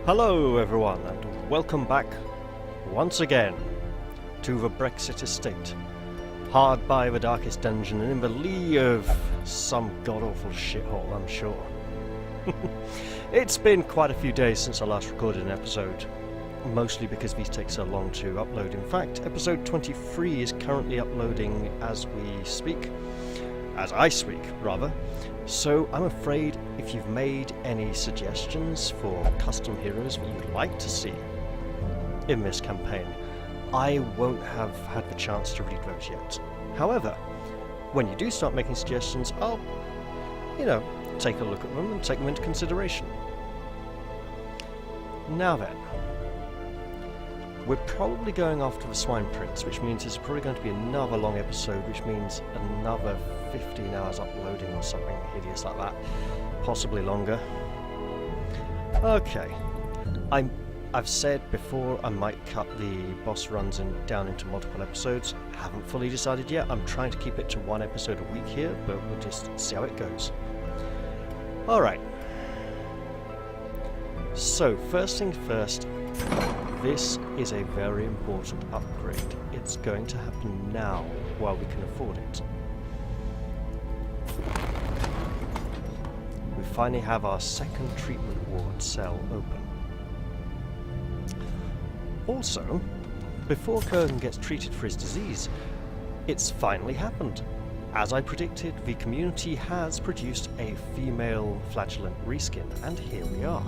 Hello everyone, and welcome back once again to the Brexit Estate, hard by the darkest dungeon and in the lee of some god-awful shithole, I'm sure. It's been quite a few days since I last recorded an episode, mostly because these take so long to upload. In fact, episode 23 is currently uploading as we speak. As I speak, rather. So I'm afraid if you've made any suggestions for custom heroes that you'd like to see in this campaign, I won't have had the chance to read those yet. However, when you do start making suggestions, I'll, take a look at them and take them into consideration. Now then, we're probably going after the Swine Prince, which means it's probably going to be another long episode, which means another 15 hours uploading or something hideous like that. Possibly longer. Okay. I've said before I might cut the boss runs down into multiple episodes. Haven't fully decided yet. I'm trying to keep it to one episode a week here, but we'll just see how it goes. Alright. So, first things first. This is a very important upgrade. It's going to happen now while we can afford it. We finally have our second treatment ward cell open. Also, before Kurgan gets treated for his disease, it's finally happened. As I predicted, the community has produced a female flagellant reskin, and here we are.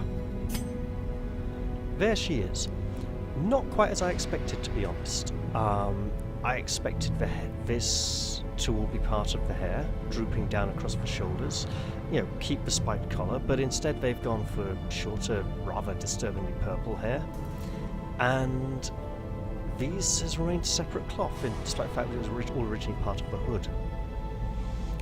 There she is. Not quite as I expected, to be honest. I expected this to all be part of the hair, drooping down across the shoulders, keep the spiked collar, but instead they've gone for shorter, rather disturbingly purple hair. And these has remained separate cloth, despite the fact that it was all originally part of the hood.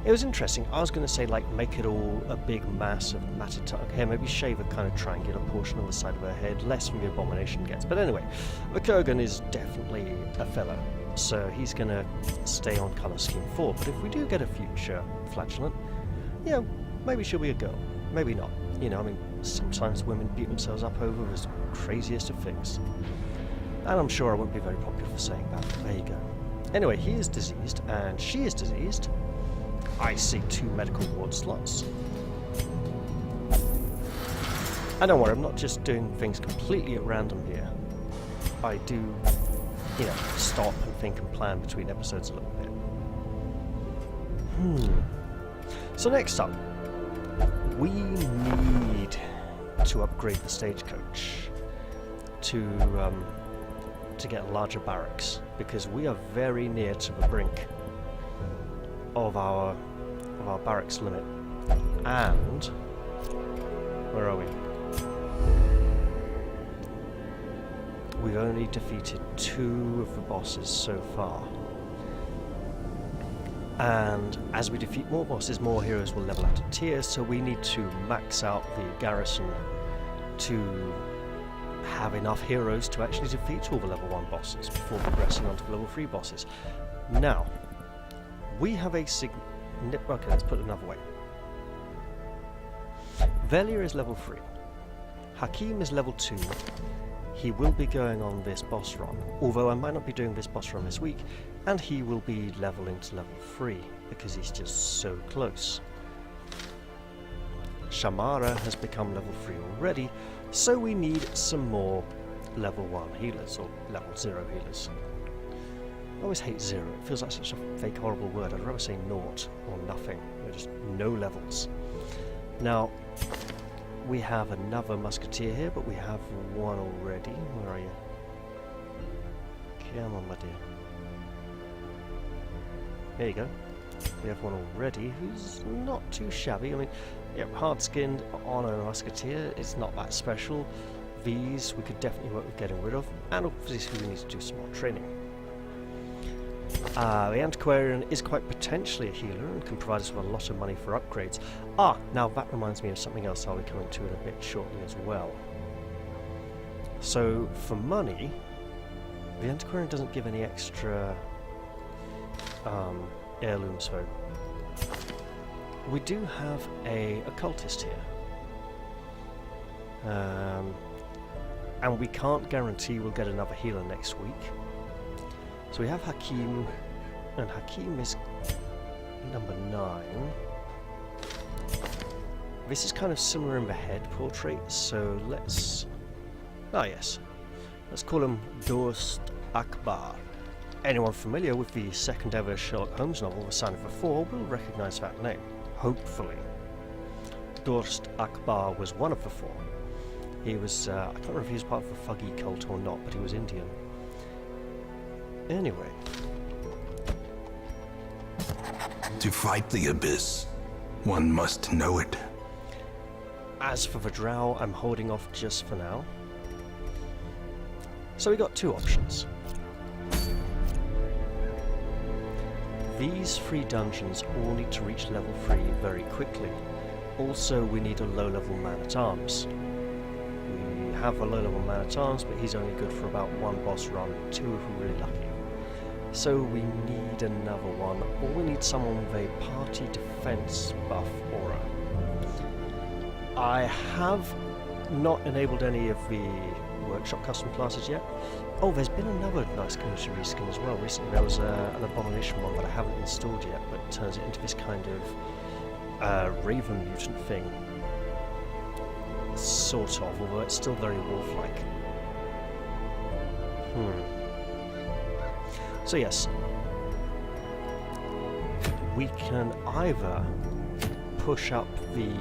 It was interesting. I was going to say, make it all a big mass of matted hair, maybe shave a kind of triangular portion on the side of her head, less than the Abomination gets. But anyway, the Kurgan is definitely a fellow, so he's going to stay on colour scheme 4. But if we do get a future flagellant, maybe she'll be a girl, maybe not. Sometimes women beat themselves up over the craziest of things. And I'm sure I won't be very popular for saying that. There you go. Anyway, he is diseased, and she is diseased. I see 2 medical ward slots. And don't worry, I'm not just doing things completely at random here. I do, stop and think and plan between episodes a little bit. So next up, we need to upgrade the stagecoach to get larger barracks, because we are very near to the brink of our barracks limit. And where are we? We've only defeated 2 of the bosses so far. And as we defeat more bosses, more heroes will level out of tier, so we need to max out the garrison to have enough heroes to actually defeat all the level 1 bosses before progressing on to the level 3 bosses. Now, we have a okay, let's put it another way. Velia is level 3. Hakim is level 2. He will be going on this boss run, although I might not be doing this boss run this week, and he will be leveling to level 3 because he's just so close. Shamara has become level 3 already, so we need some more level 1 healers, or level 0 healers. I always hate 0, it feels like such a fake horrible word. I'd rather say naught or nothing, just no levels. Now, we have another musketeer here, but we have one already. Where are you? Come on, my dear. There you go. We have one already who's not too shabby. Hard-skinned on a musketeer, it's not that special. These we could definitely work with getting rid of, and obviously we need to do some more training. The Antiquarian is quite potentially a healer and can provide us with a lot of money for upgrades. Now that reminds me of something else I'll be coming to in a bit shortly as well. So, for money, the Antiquarian doesn't give any extra heirlooms, so we do have a occultist here. and we can't guarantee we'll get another healer next week. So we have Hakim, and Hakim is number 9. This is kind of similar in the head portrait, so let's... Ah yes, let's call him Dost Akbar. Anyone familiar with the second ever Sherlock Holmes novel, The Sign of the Four, will recognise that name, hopefully. Dost Akbar was one of the 4. He was, I can't remember if he was part of the Thuggy cult or not, but he was Indian. Anyway. To fight the abyss, one must know it. As for the drow, I'm holding off just for now. So we got 2 options. These 3 dungeons all need to reach level 3 very quickly. Also, we need a low-level man-at-arms. We have a low-level man-at-arms, but he's only good for about 1 boss run, 2 if we're really lucky. So we need another one, or we need someone with a party defense buff aura. I have not enabled any of the workshop custom classes yet. Oh, there's been another nice community reskin as well recently. There was an abomination one that I haven't installed yet, but turns it into this kind of raven mutant thing. Sort of, although it's still very wolf-like. So yes, we can either push up the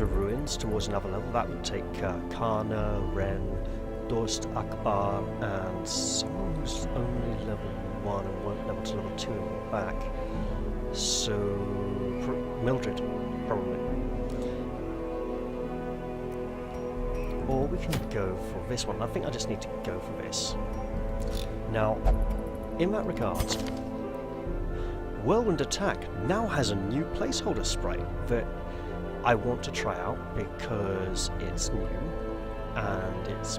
ruins towards another level. That would take Kana, Ren, Dost Akbar, and someone who's only level 1 and won't level to level 2 and we're back. So Mildred, probably. Or we can go for this one. I think I just need to go for this. Now, in that regard, Whirlwind Attack now has a new placeholder sprite that I want to try out because it's new and it's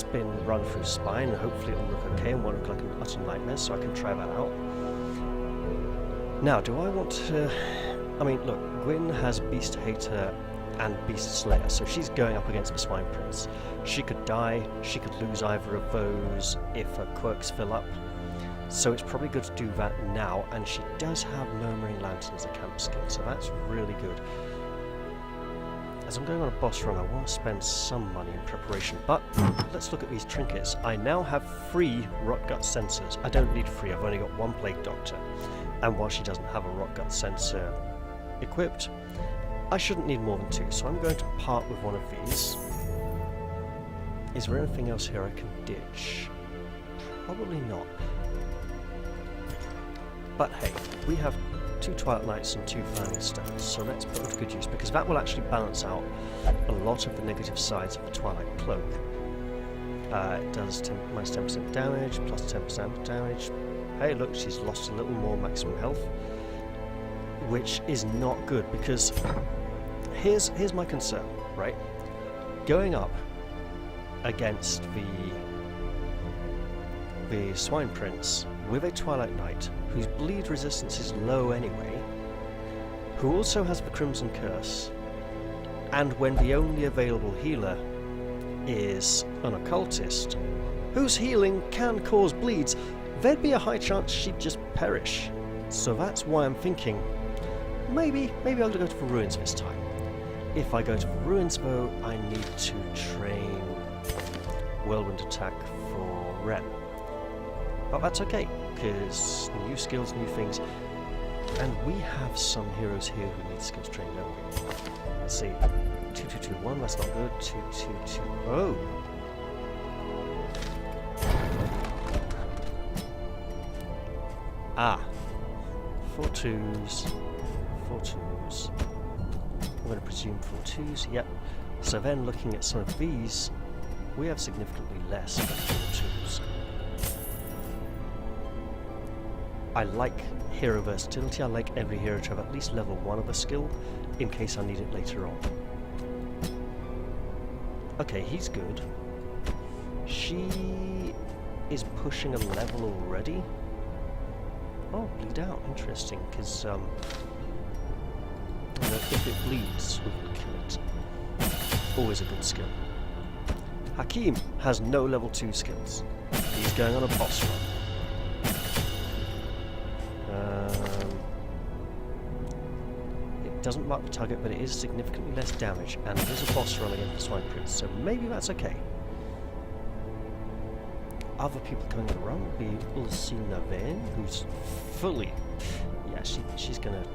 been run through Spine. Hopefully it'll look okay and won't look like an utter nightmare, so I can try that out. Now, do I want to... I mean, look, Gwyn has Beast Hater and Beast Slayer, so she's going up against the Swine Prince. She could die, she could lose either of those if her quirks fill up. So it's probably good to do that now, and she does have Murmuring Lantern as a camp skin, so that's really good. As I'm going on a boss run, I want to spend some money in preparation, but let's look at these trinkets. I now have 3 Rotgut sensors. I don't need 3, I've only got 1 Plague Doctor. And while she doesn't have a Rotgut sensor equipped, I shouldn't need more than 2, so I'm going to part with one of these. Is there anything else here I can ditch? Probably not. But hey, we have 2 Twilight Knights and 2 Founding Stones, so let's put them to good use, because that will actually balance out a lot of the negative sides of the Twilight Cloak. It does minus 10% damage, plus 10% damage. Hey look, she's lost a little more maximum health, which is not good, because here's my concern, right? Going up against the Swine Prince with a Twilight Knight, whose bleed resistance is low anyway, who also has the Crimson Curse, and when the only available healer is an occultist, whose healing can cause bleeds, there'd be a high chance she'd just perish. So that's why I'm thinking, maybe I'll go to the Ruins this time. If I go to the Ruins though, I need to train Whirlwind Attack for Ren. But that's okay, because new skills, new things, and we have some heroes here who need skills training, don't we? Let's see, 2221, that's not good, 2220, oh! Ah, 4 2s, 4 2s, I'm going to presume 4 2s, yep. So then looking at some of these, we have significantly less than 4 2s. I like hero versatility. I like every hero to have at least level 1 of a skill in case I need it later on. Okay, he's good. She is pushing a level already. Oh, bleed out. Interesting, because if it bleeds, we will kill it. always a good skill. Hakim has no level 2 skills. He's going on a boss run. It doesn't mark the target, but it is significantly less damage, and it is a boss run against the Swine Prince, so maybe that's okay. Other people coming on the run will be Ulcina Vane, who's fully... Yeah, she's going to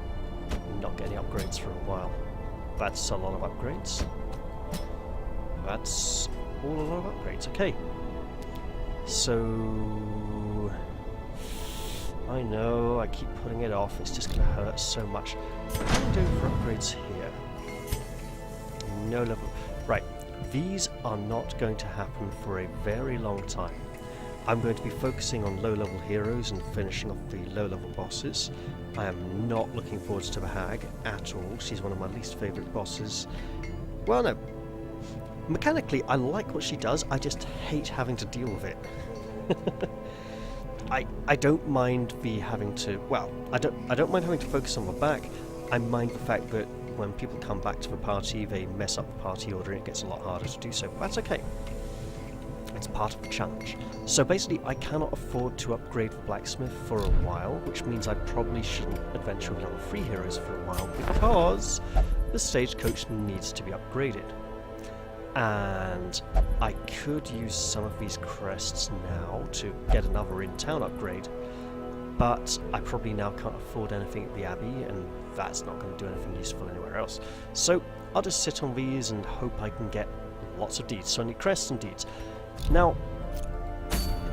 not get any upgrades for a while. That's a lot of upgrades. That's all a lot of upgrades. Okay. So... I know, I keep putting it off. It's just going to hurt so much. What am I doing for upgrades here? No level... Right. These are not going to happen for a very long time. I'm going to be focusing on low-level heroes and finishing off the low-level bosses. I am not looking forward to the Hag at all. She's one of my least favourite bosses. Well, no. Mechanically, I like what she does. I just hate having to deal with it. I don't mind the having to... Well, I don't mind having to focus on my back. I mind the fact that when people come back to the party, they mess up the party order and it gets a lot harder to do so. But that's okay. It's part of the challenge. So basically, I cannot afford to upgrade the blacksmith for a while, which means I probably shouldn't adventure with level 3 heroes for a while, because the stagecoach needs to be upgraded. And I could use some of these crests now to get another in-town upgrade, but I probably now can't afford anything at the Abbey, and that's not going to do anything useful anywhere else. So I'll just sit on these and hope I can get lots of deeds. So I need crests and deeds. Now,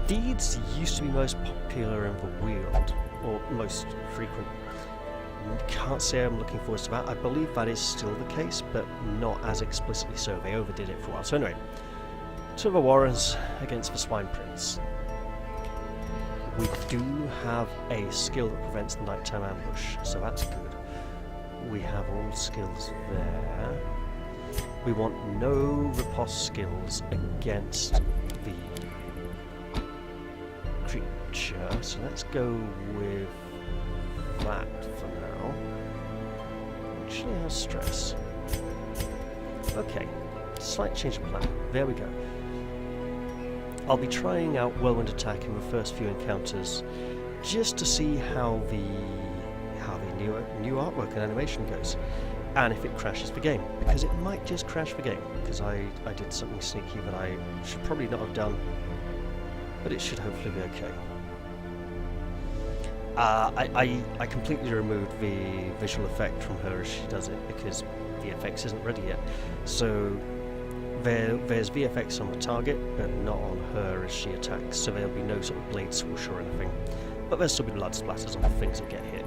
deeds used to be most popular in the Weald, or most frequent. Can't say I'm looking forward to that. I believe that is still the case, but not as explicitly so. They overdid it for a while. So anyway, to the Warriors against the Swine Prince. We do have a skill that prevents the nighttime ambush, so that's good. We have all skills there. We want no riposte skills against the creature, so let's go with that for now. Actually has stress. Okay, slight change of plan. There we go. I'll be trying out Whirlwind Attack in the first few encounters just to see how the new artwork and animation goes, and if it crashes the game, because it might just crash the game, because I did something sneaky that I should probably not have done, but it should hopefully be okay. I completely removed the visual effect from her as she does it, because the VFX isn't ready yet. So there's VFX on the target, but not on her as she attacks, so there'll be no sort of blade swoosh or anything. But there'll still be blood splatters on the things that get hit.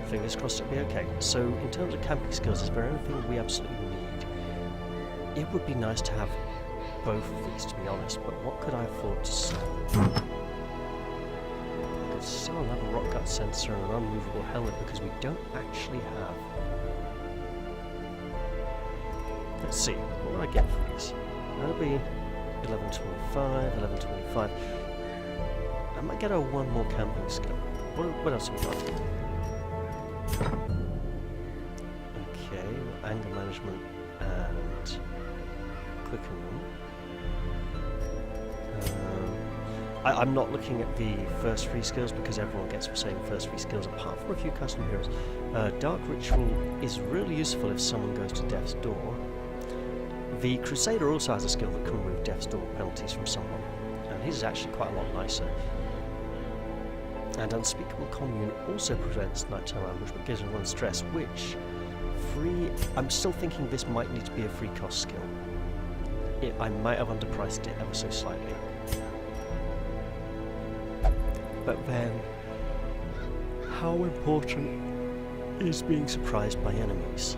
Fingers crossed it'll be okay. So in terms of camping skills, is there anything we absolutely need? It would be nice to have both of these, to be honest, but what could I afford to sell? I could sell another rock cut sensor and an unmovable helmet, because we don't actually have... Let's see, what would I get for these? That'll be 1125, 1125. I might get her one more camping skill. What else have we got? Okay, anger management and quicken them. I'm not looking at the first 3 skills because everyone gets the same first 3 skills apart from a few custom heroes. Dark Ritual is really useful if someone goes to Death's Door. The Crusader also has a skill that can remove Death's Door penalties from someone, and his is actually quite a lot nicer. And Unspeakable Commune also prevents nighttime ambush but gives everyone stress, which I'm still thinking this might need to be a free cost skill. I might have underpriced it ever so slightly. But then, how important is being surprised by enemies?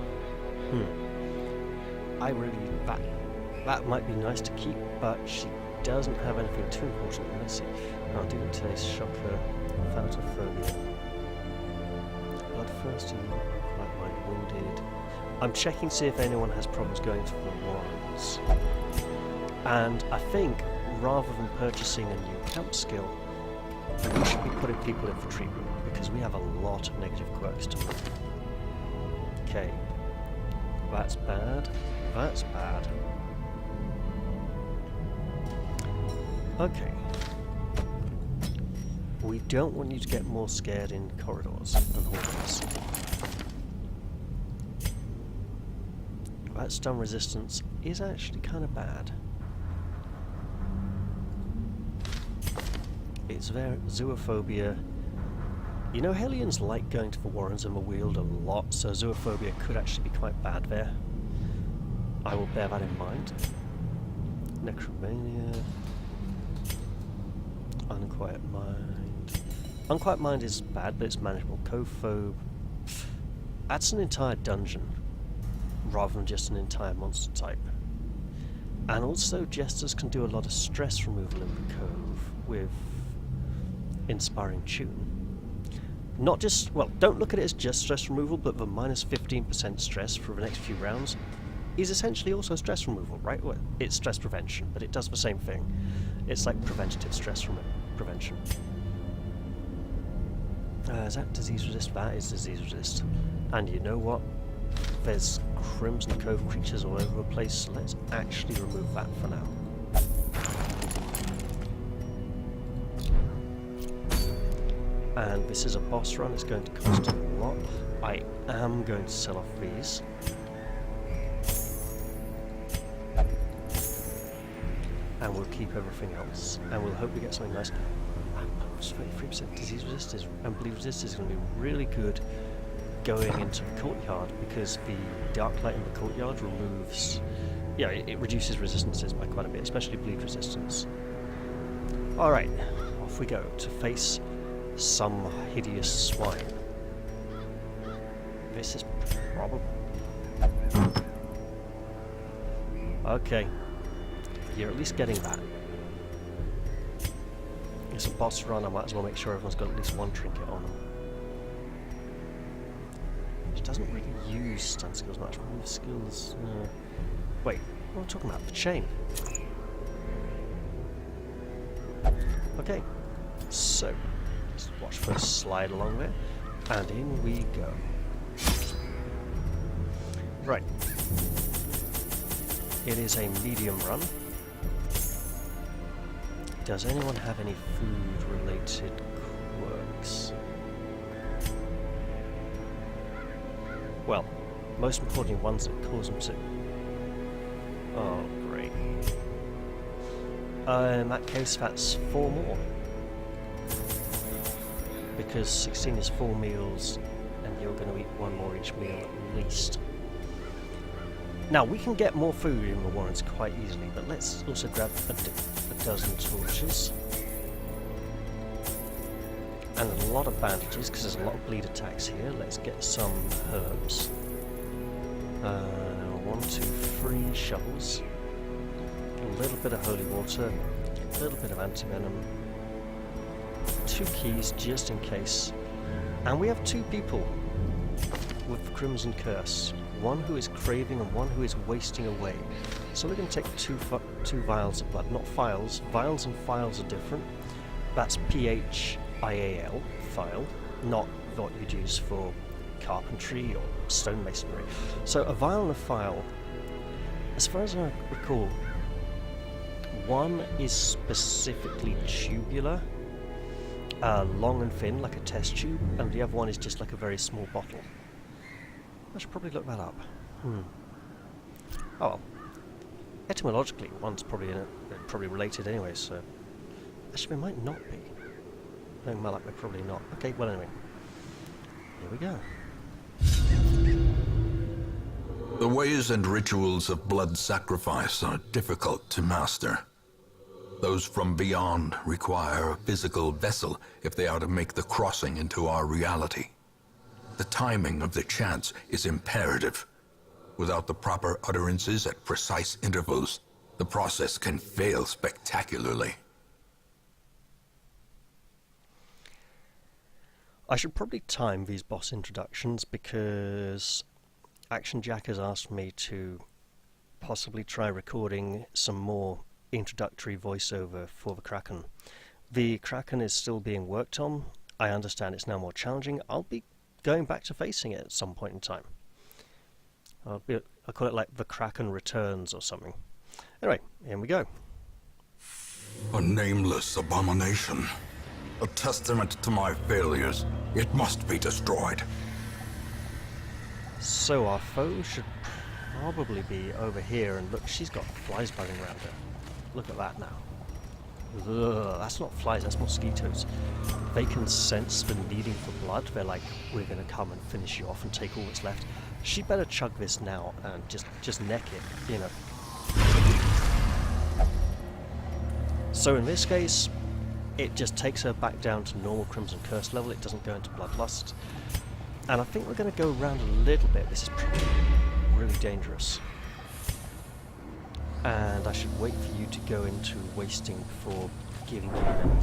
That might be nice to keep, but she doesn't have anything too important. Let's see. I'll do it today's shocker. Thanatophobia. Bloodthirsty, quite mind wounded. I'm checking to see if anyone has problems going to the Warrens. And I think, rather than purchasing a new camp skill, we should be putting people in for treatment, because we have a lot of negative quirks to move. Okay. That's bad. That's bad. Okay. We don't want you to get more scared in corridors and hallways. That stun resistance is actually kind of bad. It's very zoophobia. You know, Hellions like going to the Warrens and the Weald a lot, so zoophobia could actually be quite bad there. I will bear that in mind. Necromania. Unquiet Mind. Unquiet Mind is bad, but it's manageable. Cophobe. That's an entire dungeon, rather than just an entire monster type. And also, Jesters can do a lot of stress removal in the Cove with Inspiring Tune. Not just, well, don't look at it as just stress removal, but the minus 15% stress for the next few rounds is essentially also stress removal, right? Well, it's stress prevention, but it does the same thing. It's like preventative stress prevention. Is that disease resist? That is disease resist. And you know what? There's Crimson Cove creatures all over the place. Let's actually remove that for now. And this is a boss run. It's going to cost a lot. I am going to sell off these. And we'll keep everything else. And we'll hope we get something nice. 33% disease resist and bleed resist is going to be really good going into the courtyard, because the dark light in the courtyard removes, yeah, it reduces resistances by quite a bit, especially bleed resistance. Alright, off we go to face some hideous swine. This is probably... Okay, you're at least getting that. It's a boss run, I might as well make sure everyone's got at least one trinket on them. Which doesn't really use stun skills much. Move skills... Wait, what am I talking about? The chain. Okay, so let's watch for a slide along there, and in we go. Right. It is a medium run. Does anyone have any food-related quirks? Well, most importantly, ones that cause them to... Oh, great. In that case, that's 4 more. Because 16 is 4 meals, and you're going to eat 1 more each meal at least. Now, we can get more food in the Warrens quite easily, but let's also grab a dozen torches. And a lot of bandages, because there's a lot of bleed attacks here. Let's get some herbs. 1, 2, 3 shovels. A little bit of holy water. A little bit of antivenom. 2 keys, just in case. And we have 2 people with the Crimson Curse. One who is craving and one who is wasting away. So we're going to take 2 vials of blood, not files. Vials and files are different. That's PHIAL, file, not what you'd use for carpentry or stonemasonry. So a vial and a file, as far as I recall, one is specifically tubular, long and thin, like a test tube, and the other one is just like a very small bottle. I should probably look that up. Oh well. Etymologically, one's probably related anyway, so... Actually, they might not be. Knowing my luck, they're probably not. Okay, well anyway. Here we go. The ways and rituals of blood sacrifice are difficult to master. Those from beyond require a physical vessel if they are to make the crossing into our reality. The timing of the chants is imperative. Without the proper utterances at precise intervals, the process can fail spectacularly. I should probably time these boss introductions, because Action Jack has asked me to possibly try recording some more introductory voiceover for the Kraken. The Kraken is still being worked on. I understand it's now more challenging. I'll be going back to facing it at some point in time. I'll call it like the Kraken Returns or something. Anyway, here we go. A nameless abomination. A testament to my failures. It must be destroyed. So our foe should probably be over here, and look, she's got flies buzzing around her. Look at that now. Ugh, that's not flies, that's mosquitoes. They can sense the needing for blood. They're like, we're gonna come and finish you off and take all that's left. She better chug this now and just neck it, you know. So in this case, it just takes her back down to normal Crimson Curse level. It doesn't go into Bloodlust. And I think we're going to go around a little bit. This is probably really dangerous. And I should wait for you to go into wasting before giving you them.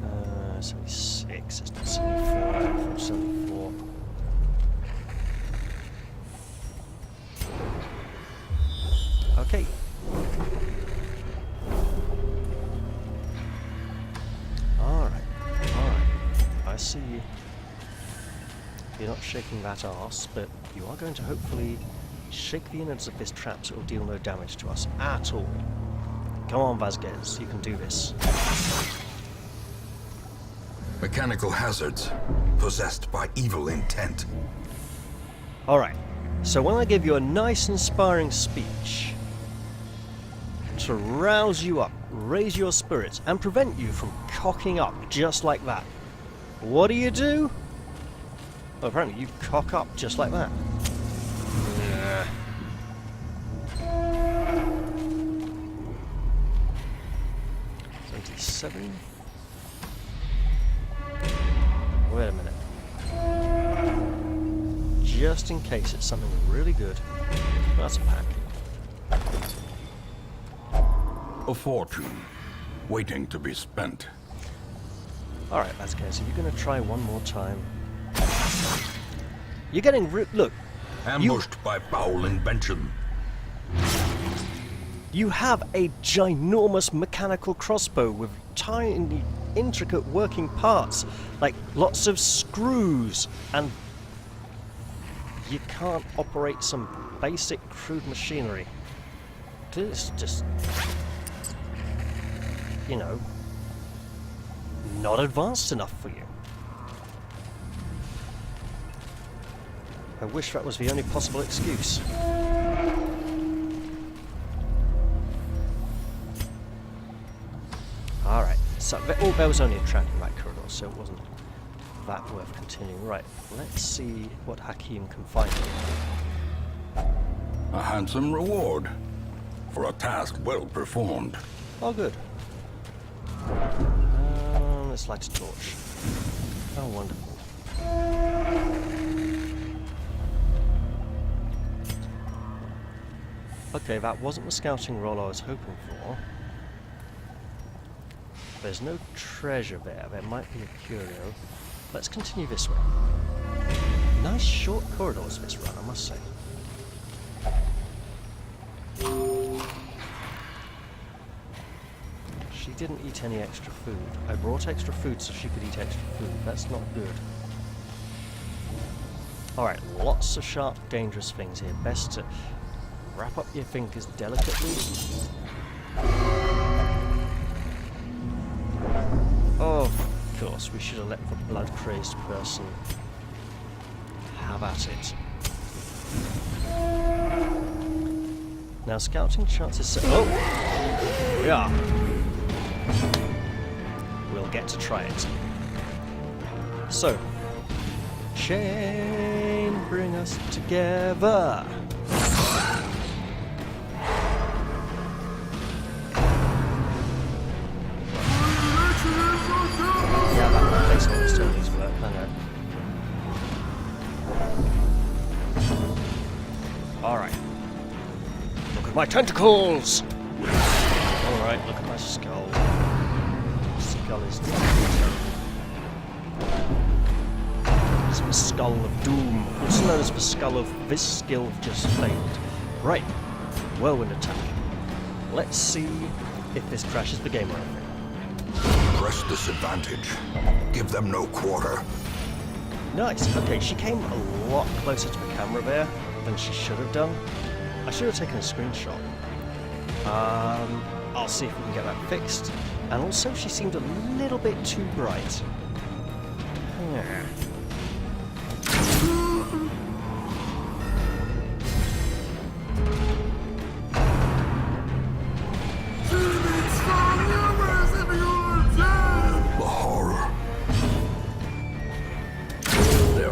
Uh, 76, it's not 74, 74. Okay. Alright. I see you. You're not shaking that arse, but you are going to hopefully shake the innards of this trap so it will deal no damage to us at all. Come on, Vasquez, you can do this. Mechanical hazards. Possessed by evil intent. Alright, so when I give you a nice inspiring speech to rouse you up, raise your spirits, and prevent you from cocking up just like that, what do? Well, apparently you cock up just like that. 77. Wait a minute. Just in case it's something really good. That's a pack. A fortune. Waiting to be spent. Alright, Vasquez, are you going to try one more time? You're getting look. Ambushed by foul invention. You have a ginormous mechanical crossbow with tiny, intricate working parts, like lots of screws, and you can't operate some basic crude machinery. This is just, you know, not advanced enough for you. I wish that was the only possible excuse. Alright, so there was only a trap in that corridor, so it wasn't that worth continuing. Right, let's see what Hakim can find here. A handsome reward for a task well performed. Oh, good. Let's light a torch. Oh, wonderful. Okay, that wasn't the scouting roll I was hoping for. There's no treasure there. There might be a curio. Let's continue this way. Nice short corridors this run, I must say. She didn't eat any extra food. I brought extra food so she could eat extra food. That's not good. Alright, lots of sharp, dangerous things here. Best to wrap up your fingers delicately. Oh, of course, we should have let the blood-crazed person have at it. Now, scouting chances... Oh! We are. We'll get to try it. So, chain, bring us together. Yeah, that placeholder still needs work, I know. Alright. Look at my tentacles! Alright, look at my skull. The skull is it's the skull of doom, also known as the skull of this skill just failed. Right, whirlwind attack. Let's see if this crashes the game or anything. press this advantage. Give them no quarter. Nice. Okay, she came a lot closer to the camera there than she should have done. I should have taken a screenshot. I'll see if we can get that fixed. And also, she seemed a little bit too bright. Yeah.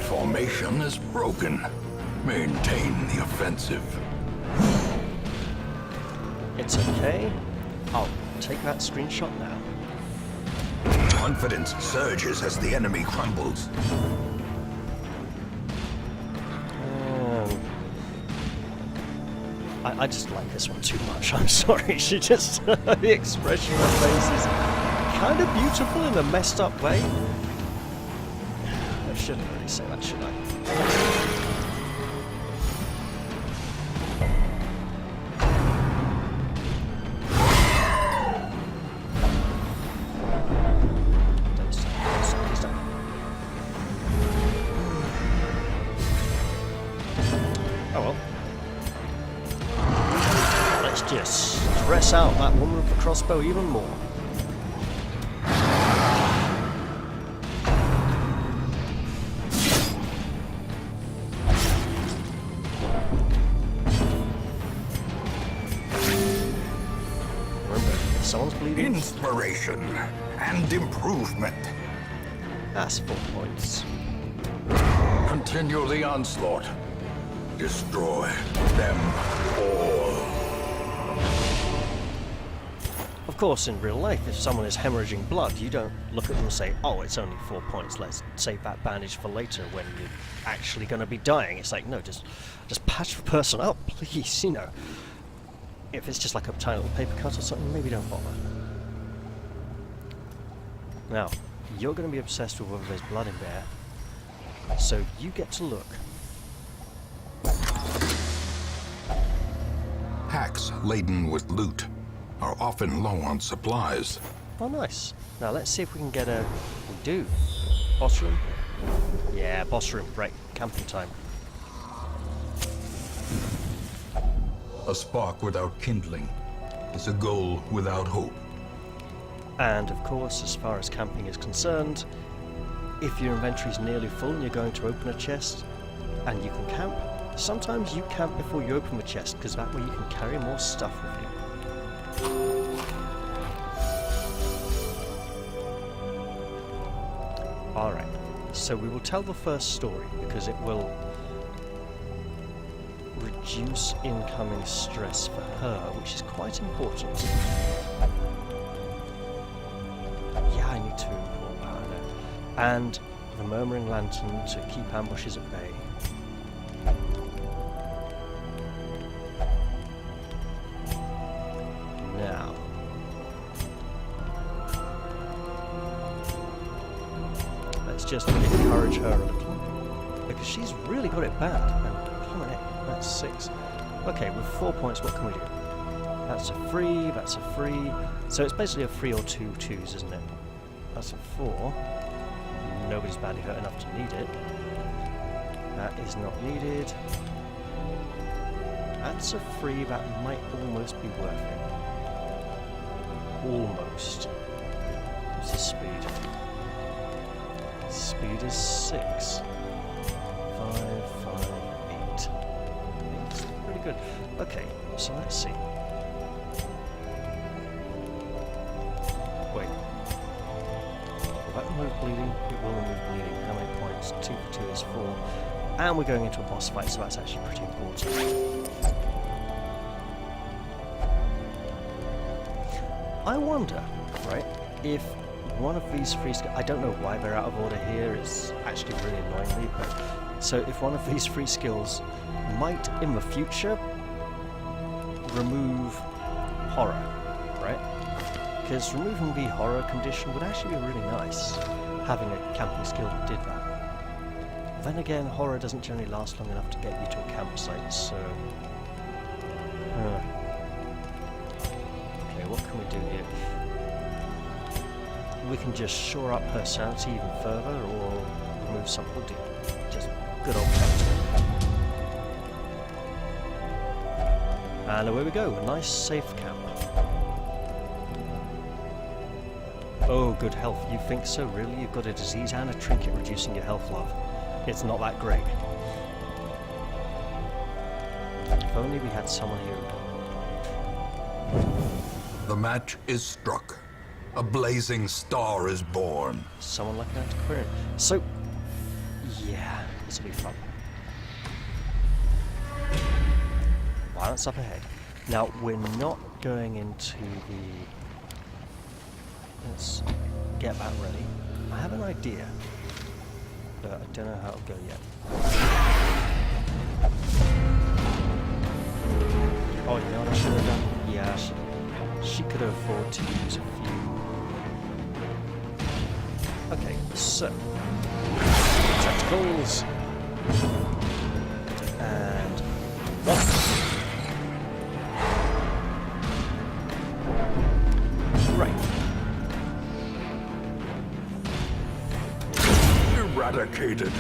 Formation is broken. Maintain the offensive. It's okay. I'll take that screenshot now. Confidence surges as the enemy crumbles. I just like this one too much. I'm sorry. She just the expression on her face is kind of beautiful in a messed up way. I shouldn't really say that, should I? Oh well. Let's just stress out that woman with the crossbow even more. Someone's bleeding. Inspiration and improvement. That's 4 points. Continue the onslaught. Destroy them all. Of course, in real life, if someone is hemorrhaging blood, you don't look at them and say, oh, it's only 4 points, let's save that bandage for later when you're actually going to be dying. It's like, no, just patch the person up, please, you know. If it's just like a tiny little paper cut or something, maybe don't bother. Now, you're going to be obsessed with whether there's blood in there, so you get to look. Hacks laden with loot are often low on supplies. Oh, nice. Now, let's see if we can get a... We do. Boss room? Yeah, boss room. Right, camping time. A spark without kindling is a goal without hope. And of course, as far as camping is concerned, if your inventory is nearly full and you're going to open a chest and you can camp, sometimes you camp before you open the chest because that way you can carry more stuff with you. Alright, so we will tell the first story because it will reduce incoming stress for her, which is quite important. Yeah, I need to import that, I know. And the Murmuring Lantern to keep ambushes at bay. Now, let's just encourage her a little, because she's really got it bad. And that's 6. Okay, with 4 points, what can we do? That's a 3, that's a 3. So it's basically a 3 or 2 2s, isn't it? That's a 4. Nobody's badly hurt enough to need it. That is not needed. That's a 3, that might almost be worth it. Almost. What's the speed? Speed is 6. 5, 5, 8. It's pretty good. Okay, so let's see. Wait. Will that remove bleeding? It will remove bleeding. How many points? 2 for 2 is 4. And we're going into a boss fight, so that's actually pretty important. I wonder, right, if one of these 3 skills, I don't know why they're out of order here, it's actually really annoying me, but so if one of these 3 skills might in the future remove horror, right? Because removing the horror condition would actually be really nice, having a camping skill that did that. Then again, horror doesn't generally last long enough to get you to a campsite, so... Okay, what can we do here? We can just shore up her sanity even further, or remove some. We'll do just good old tactical. And away we go. A nice safe camp. Oh, good health. You think so? Really? You've got a disease and a trinket reducing your health, love. It's not that great. If only we had someone who... The match is struck. A blazing star is born. Someone like an antiquarian. So, yeah, this will be fun. Violence up ahead. Now, we're not going into the... Let's get that ready. I have an idea, but I don't know how it'll go yet. Oh, you know what I should have done? Yeah, she could afford to use a few. Okay, so tacticals and right. Eradicated.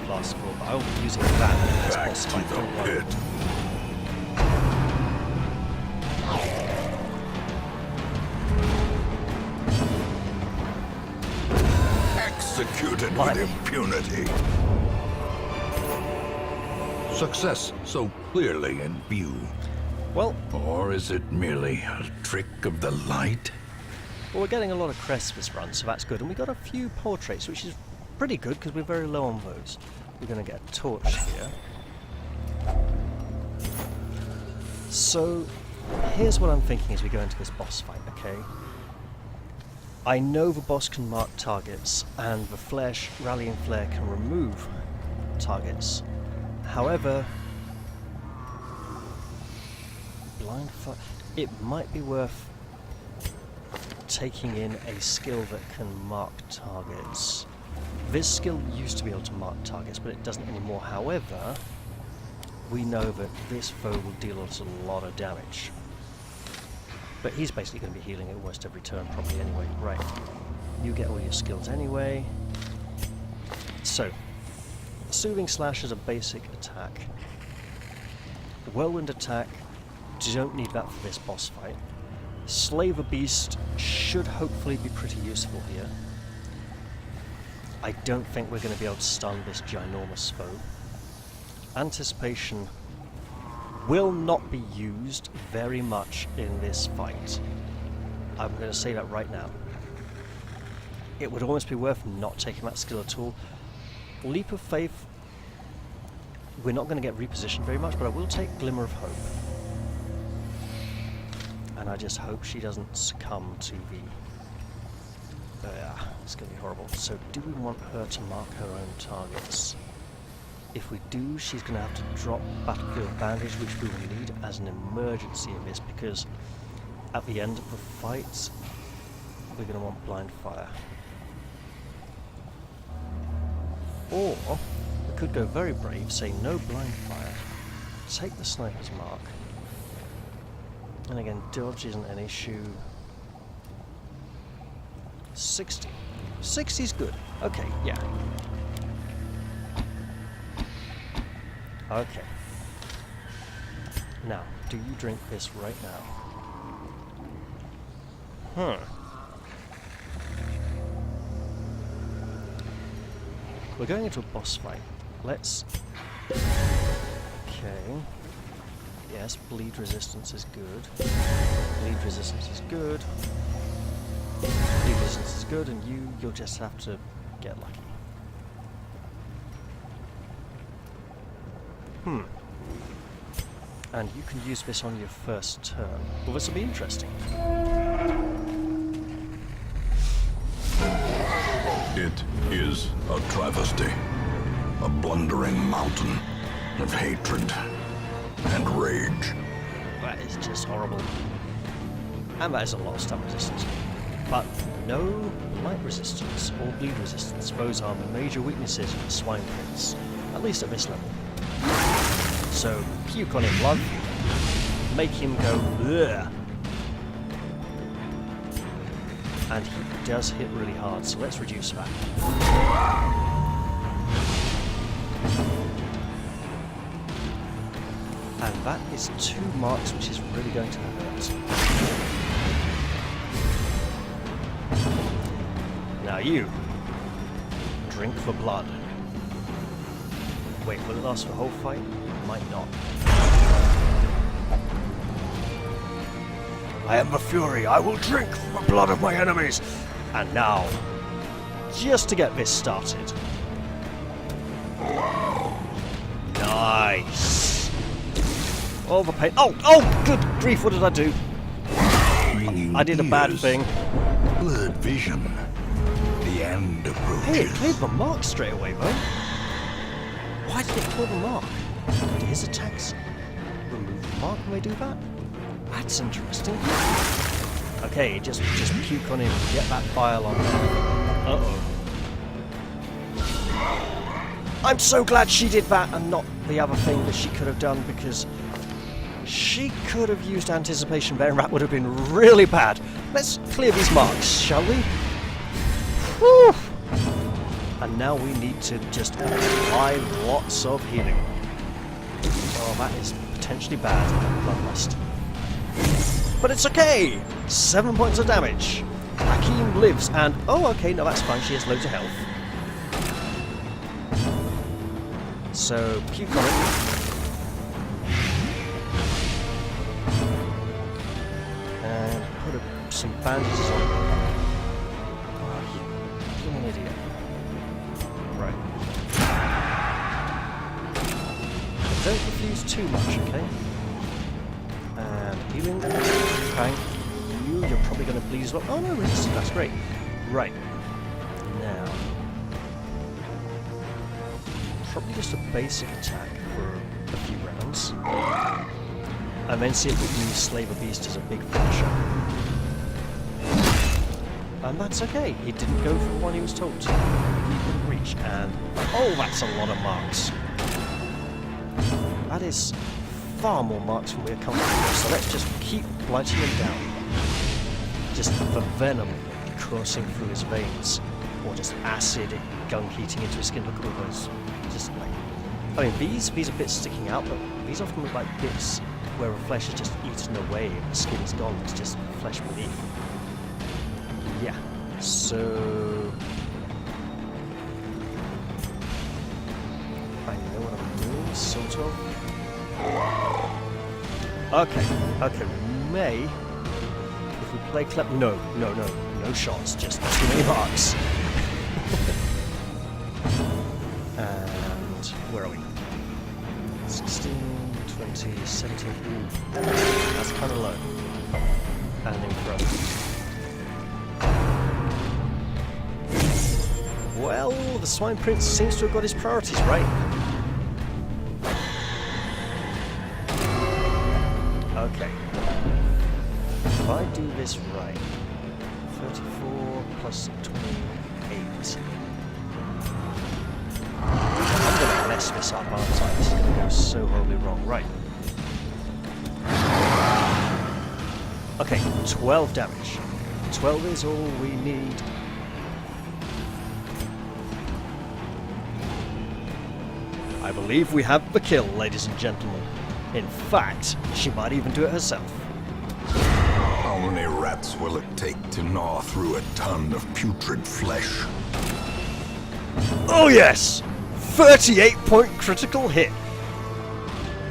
Last score, but I will be using that as Back boss to fight. the Don't worry. pit. Executed with impunity. Success so clearly in view. Well, Or is it merely a trick of the light? we're getting a lot of crests this run, so that's good. And we got a few portraits, which is pretty good because we're very low on those. We're going to get a torch here. So, here's what I'm thinking as we go into this boss fight, okay? I know the boss can mark targets, and the Rallying Flare can remove targets. However, Blind Fire... It might be worth taking in a skill that can mark targets. This skill used to be able to mark targets, but it doesn't anymore. However, we know that this foe will deal us a lot of damage. But he's basically going to be healing almost every turn probably anyway. Right, you get all your skills anyway. So, Soothing Slash is a basic attack. Whirlwind attack, don't need that for this boss fight. Slaver Beast should hopefully be pretty useful here. I don't think we're going to be able to stun this ginormous foe. Anticipation will not be used very much in this fight. I'm going to say that right now. It would almost be worth not taking that skill at all. Leap of Faith, we're not going to get repositioned very much, but I will take Glimmer of Hope. And I just hope she doesn't succumb to the... it's going to be horrible. So do we want her to mark her own targets? If we do, she's going to have to drop Battlefield Bandage, which we will need as an emergency in this, because at the end of the fight, we're going to want Blind Fire. Or, we could go very brave, say no Blind Fire, take the Sniper's Mark, and again, dodge isn't an issue. 60. 60's good. Okay, yeah. Okay. Now, do you drink this right now? We're going into a boss fight. Let's... Okay. Yes, bleed resistance is good. Bleed resistance is good. Bleed resistance is good, and you'll just have to get lucky. And you can use this on your first turn. Well, this will be interesting. It is a travesty. A blundering mountain of hatred and rage. That is just horrible. And that is a lot of stun resistance. But no light resistance or bleed resistance. Those are major weaknesses of the Swine Prince, at least at this level. So, puke on him, love. make him go, ugh. And he does hit really hard, so let's reduce that. And that is 2 marks, which is really going to hurt. Now you, drink for blood. Wait, will it last for the whole fight? It might not. I am the Fury, I will drink the blood of my enemies! And now, just to get this started. Nice! All the pain. Oh, good grief, what did I do? I did a bad thing. Blurred vision. The end approaches. Hey, it cleared the mark straight away, though. Why did it clear the mark? Did his attacks remove the mark when they do that? That's interesting. Okay, just puke on him. Get that bile on there. Uh-oh. I'm so glad she did that and not the other thing that she could have done, because she could have used anticipation there and that would have been really bad. Let's clear these marks, shall we? Whew. And now we need to just apply lots of healing. Oh, that is potentially bad bloodlust. But it's okay! 7 points of damage. Hakim lives and... Oh, okay, no, that's fine. She has loads of health. So, puke on it. And put some bandages on. Oh, you're an idiot. Right. Don't confuse too much, okay? And healing. Okay. You're probably going to bleed as well. Oh no, resist. That's great. Right. Now. Probably just a basic attack for a few rounds. And then see if we can use Slaver Beast as a big finisher. And that's okay. He didn't go for the one he was told to. He didn't reach. And oh, that's a lot of marks. That is far more marks than we're comfortable with, so let's just keep blighting him down. Just the venom coursing through his veins, or just acid gunk eating into his skin. Look at all those, just like, I mean, these are bits sticking out, but these often look like bits where the flesh is just eaten away and the skin is gone, it's just flesh beneath. Yeah, so... I know what I'm doing, sort of. Okay, we may, if we play clever, no shots, just too many marks. And where are we? 16, 20, 17, ooh, that's kind of low. And in front. Well, the Swine Prince seems to have got his priorities right. Okay. If I do this right, 34 plus 28. I'm going to mess this up, aren't I? This is going to go so horribly wrong. Right. Okay, 12 damage. 12 is all we need. I believe we have the kill, ladies and gentlemen. In fact, she might even do it herself. How many rats will it take to gnaw through a ton of putrid flesh? Oh yes! 38-point critical hit!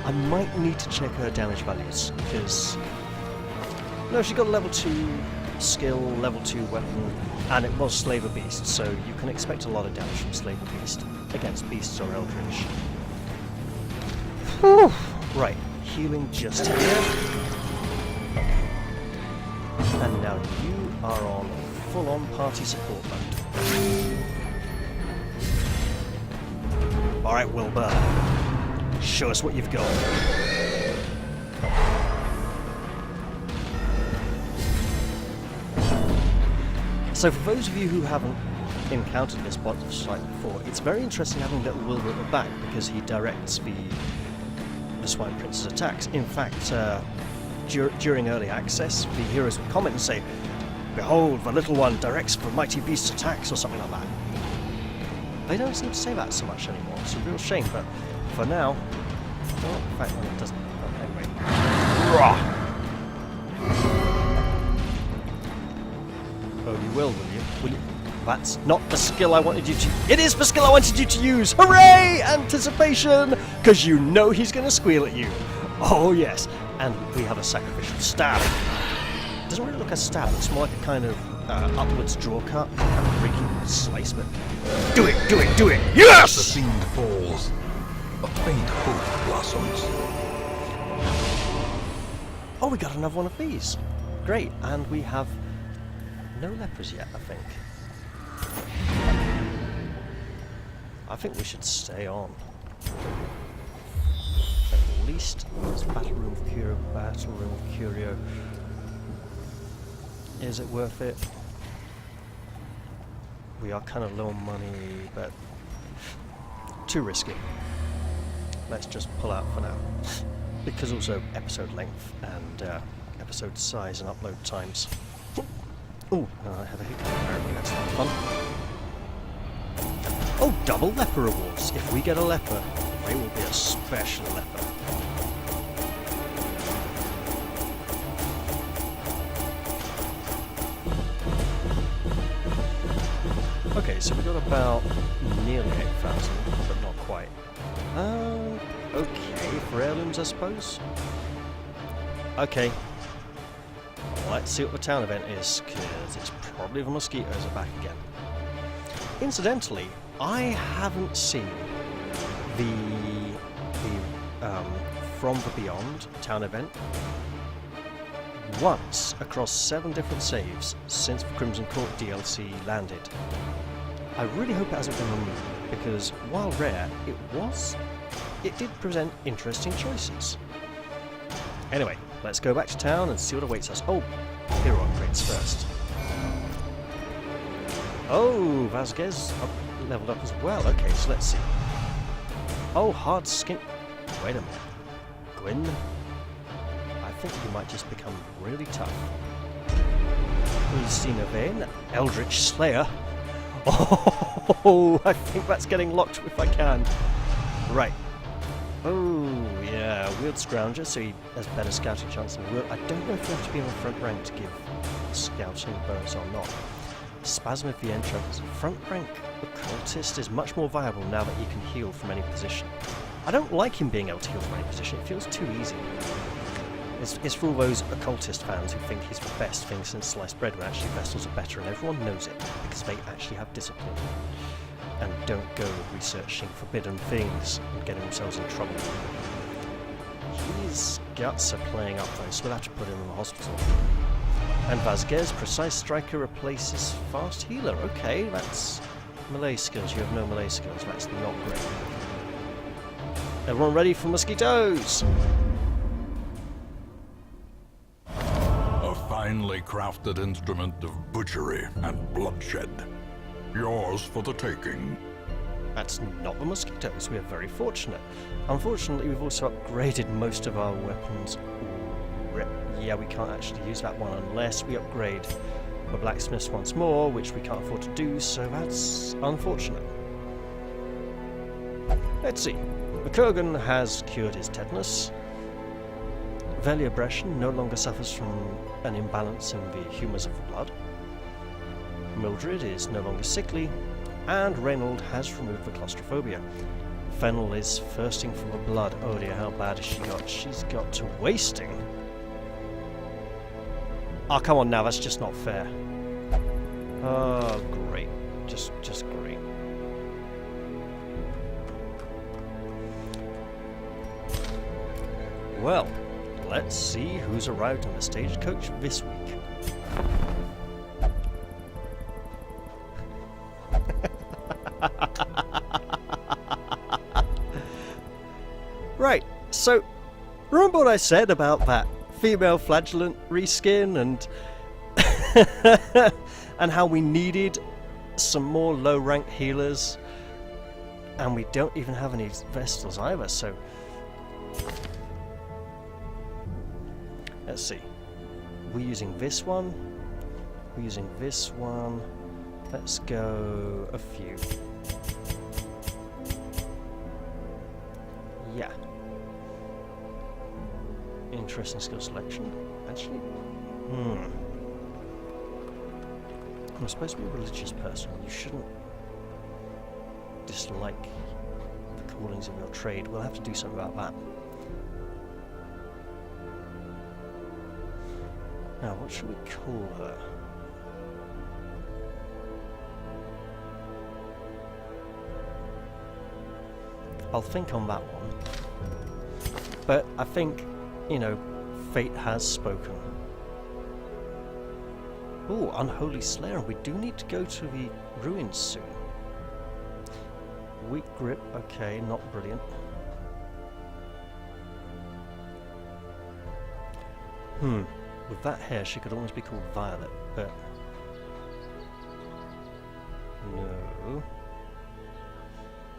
I might need to check her damage values, because... No, she got a level 2 skill, level 2 weapon, and it was Slaver Beast, so you can expect a lot of damage from Slaver Beast against beasts or eldritch. Whew. Right, healing just here. And now you are on full-on party support mode. Alright, Wilbur. Show us what you've got. So for those of you who haven't encountered this boss fight before, it's very interesting having little Wilbur at the back, because he directs the the Swine Prince's attacks. In fact, during early access, the heroes would comment and say, "Behold, the little one directs for mighty beast's attacks," or something like that. They don't seem to say that so much anymore. It's a real shame, but for now, well, in fact, it doesn't. Oh, anyway. Rah! Oh, you will you? Will you? That's not the skill I wanted you to... It is the skill I wanted you to use! Hooray! Anticipation! Because you know he's going to squeal at you. Oh, yes. And we have a sacrificial stab. It doesn't really look like a stab. It's more like a kind of upwards draw cut. Kind of freaking slice, but... Do it! Do it! Do it! Yes! The fiend falls. A faint hope blossoms. Oh, we got another one of these. Great. And we have no lepers yet, I think. I think we should stay on. At least this Battle Room of Curio. Is it worth it? We are kind of low on money, but too risky. Let's just pull out for now. Because also episode length and episode size and upload times. Oh, I have a hiccup apparently, that's not fun. Oh, double leper rewards. If we get a leper, they will be a special leper. Okay, so we got about nearly 8,000, but not quite. Okay, for heirlooms, I suppose. Okay. Let's see what the town event is, because it's probably the mosquitoes are back again. Incidentally, I haven't seen the From the Beyond town event once across 7 different saves since the Crimson Court DLC landed. I really hope it hasn't been removed, because while rare, it did present interesting choices. Anyway, let's go back to town and see what awaits us. Oh, hero upgrades first. Oh, Vasquez leveled up as well. Okay, so let's see. Oh, hard skin. Wait a minute. Gwyn, I think you might just become really tough. We've seen a vein. Eldritch Slayer. Oh, I think that's getting locked if I can. Right. Oh, yeah, Wield Scrounger, so he has better scouting chance than Wield. I don't know if you have to be on the front rank to give scouting bonus or not. Spasm of the Entrance. Front rank Occultist is much more viable now that he can heal from any position. I don't like him being able to heal from any position, it feels too easy. It's for all those Occultist fans who think he's the best thing since sliced bread, when actually Vestals are better, and everyone knows it, because they actually have discipline. And don't go researching forbidden things and getting themselves in trouble. His guts are playing up though, so we'll have to put him in the hospital. And Vasquez, Precise Striker, replaces Fast Healer. Okay, that's melee skills. You have no melee skills. That's not great. Everyone ready for mosquitoes? A finely crafted instrument of butchery and bloodshed. Yours for the taking. That's not the mosquitoes. We are very fortunate. Unfortunately, we've also upgraded most of our weapons. Yeah, we can't actually use that one unless we upgrade the blacksmiths once more, which we can't afford to do, so that's unfortunate. Let's see. McCurgan has cured his tetanus. Velia Brescian no longer suffers from an imbalance in the humours of the blood. Mildred is no longer sickly, and Reynold has removed the claustrophobia. Fennel is thirsting for the blood. Oh dear, how bad has she got? She's got to wasting. Oh, come on now, that's just not fair. Oh, great. Just great. Well, let's see who's arrived in the stagecoach this week. Right, so remember what I said about that female flagellant reskin and and how we needed some more low rank healers, and we don't even have any Vestals either, so Let's see. We're using this one. We're using this one. Let's go a few. Yeah. Interesting skill selection. Actually, I'm supposed to be a religious person. You shouldn't dislike the callings of your trade. We'll have to do something about that. Now, what should we call her? I'll think on that one. But I think, you know, fate has spoken. Ooh, Unholy Slayer. We do need to go to the ruins soon. Weak grip, okay, not brilliant. With that hair, she could almost be called Violet, but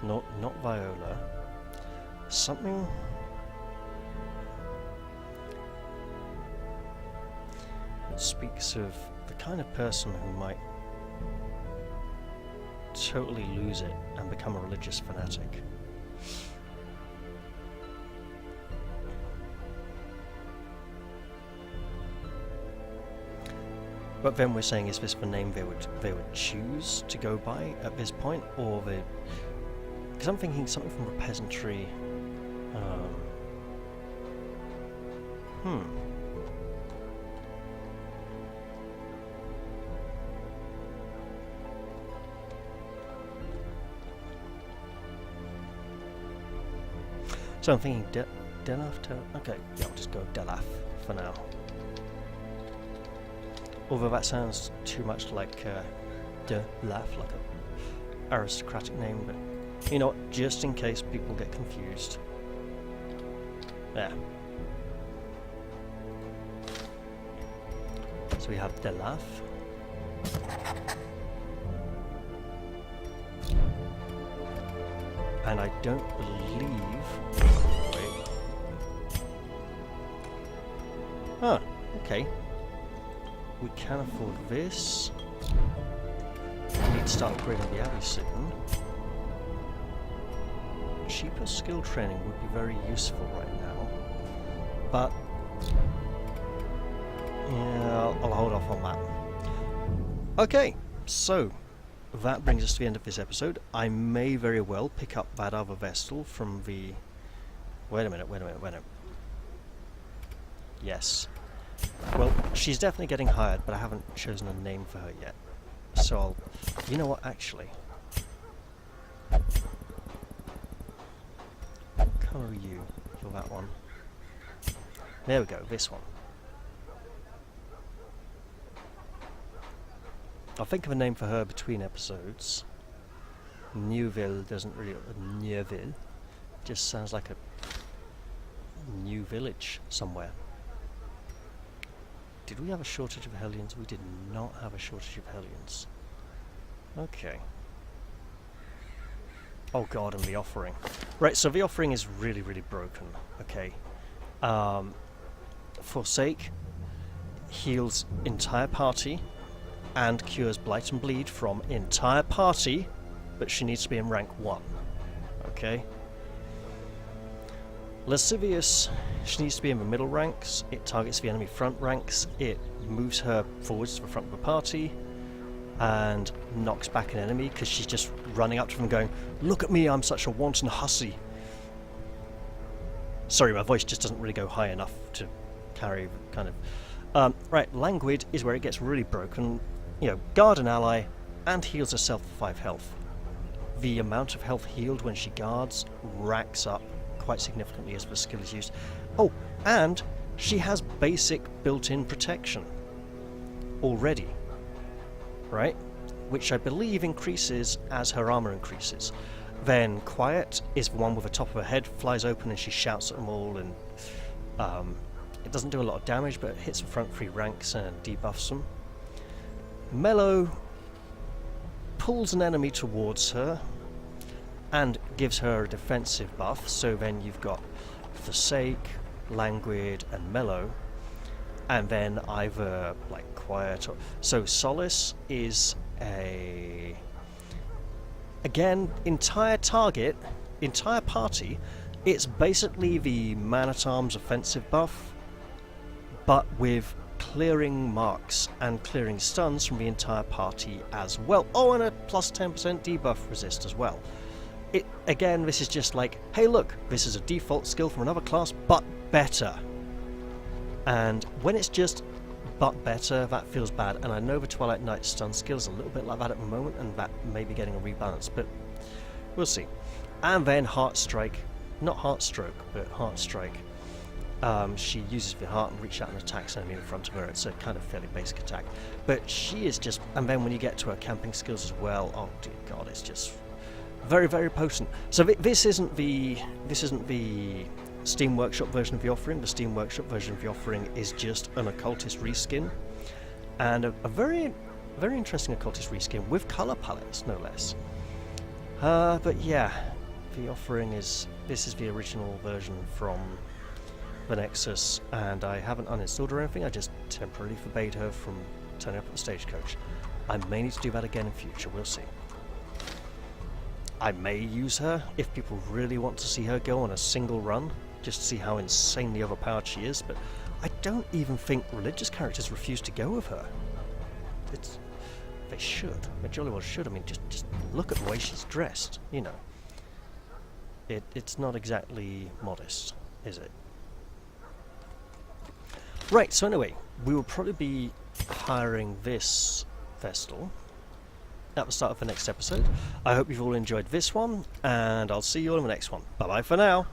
no, not Viola. Something. That speaks of the kind of person who might totally lose it and become a religious fanatic. But then we're saying, is this the name they would choose to go by at this point, or they? Because I'm thinking something from a peasantry. So I'm thinking Delaf. Okay, yeah, I'll just go Delaf for now. Although that sounds too much like Delaf, like a aristocratic name, but you know what, just in case people get confused. There. So we have Delaf. And I don't believe... Wait. Huh, okay. We can afford this. We need to start upgrading the Abbey soon. Cheaper skill training would be very useful right now. But... yeah, I'll hold off on that. Okay, so... that brings us to the end of this episode. I may very well pick up that other vessel from the... Wait a minute. Yes. Well, she's definitely getting hired, but I haven't chosen a name for her yet. So I'll... You know what, actually? What colour are you for that one? There we go, this one. I'll think of a name for her between episodes. Newville doesn't really... Newville just sounds like a new village somewhere. Did we have a shortage of Hellions? We did not have a shortage of Hellions. Okay. Oh god, and the offering. Right, so the offering is really, really broken. Okay. Forsake heals entire party and cures Blight and Bleed from entire party, but she needs to be in rank 1. Okay. Lascivious, she needs to be in the middle ranks. It targets the enemy front ranks. It moves her forwards to the front of the party and knocks back an enemy because she's just running up to them going, "Look at me, I'm such a wanton hussy." Sorry, my voice just doesn't really go high enough to carry kind of... right, Languid is where it gets really broken. You know, guard an ally and heals herself for 5 health. The amount of health healed when she guards racks up quite significantly as the skill is used. Oh, and she has basic built-in protection already, right? Which I believe increases as her armor increases. Then Quiet is the one with the top of her head flies open and she shouts at them all, and it doesn't do a lot of damage, but it hits the front 3 ranks and debuffs them. Mellow pulls an enemy towards her and gives her a defensive buff, so then you've got Forsake, Languid and Mellow, and then either like quiet or so. Solace is again entire party. It's basically the man-at-arms offensive buff, but with clearing marks and clearing stuns from the entire party as well. Oh, and a plus 10% debuff resist as well. Again, this is just like, hey look, this is a default skill from another class, but better. And when it's just but better, that feels bad. And I know the Twilight Knight stun skill is a little bit like that at the moment, and that may be getting a rebalance, but we'll see. And then Heart Strike, not Heart Stroke, but Heart Strike. She uses the heart and reaches out and attacks an enemy in front of her. It's a kind of fairly basic attack, but she is just. And then when you get to her camping skills as well, oh dear God, it's just very, very potent. So this isn't the Steam Workshop version of the offering. The Steam Workshop version of the offering is just an occultist reskin, and a very, very interesting occultist reskin with color palettes, no less. But yeah, the offering is the original version from the Nexus, and I haven't uninstalled or anything. I just temporarily forbade her from turning up at the stagecoach. I may need to do that again in future. We'll see. I may use her if people really want to see her go on a single run, just to see how insanely overpowered she is, but I don't even think religious characters refuse to go with her. They should. They jolly well should. I mean, just look at the way she's dressed, you know. It's not exactly modest, is it? Right, so anyway, we will probably be hiring this Vestal at the start of the next episode. I hope you've all enjoyed this one, and I'll see you all in the next one. Bye bye for now.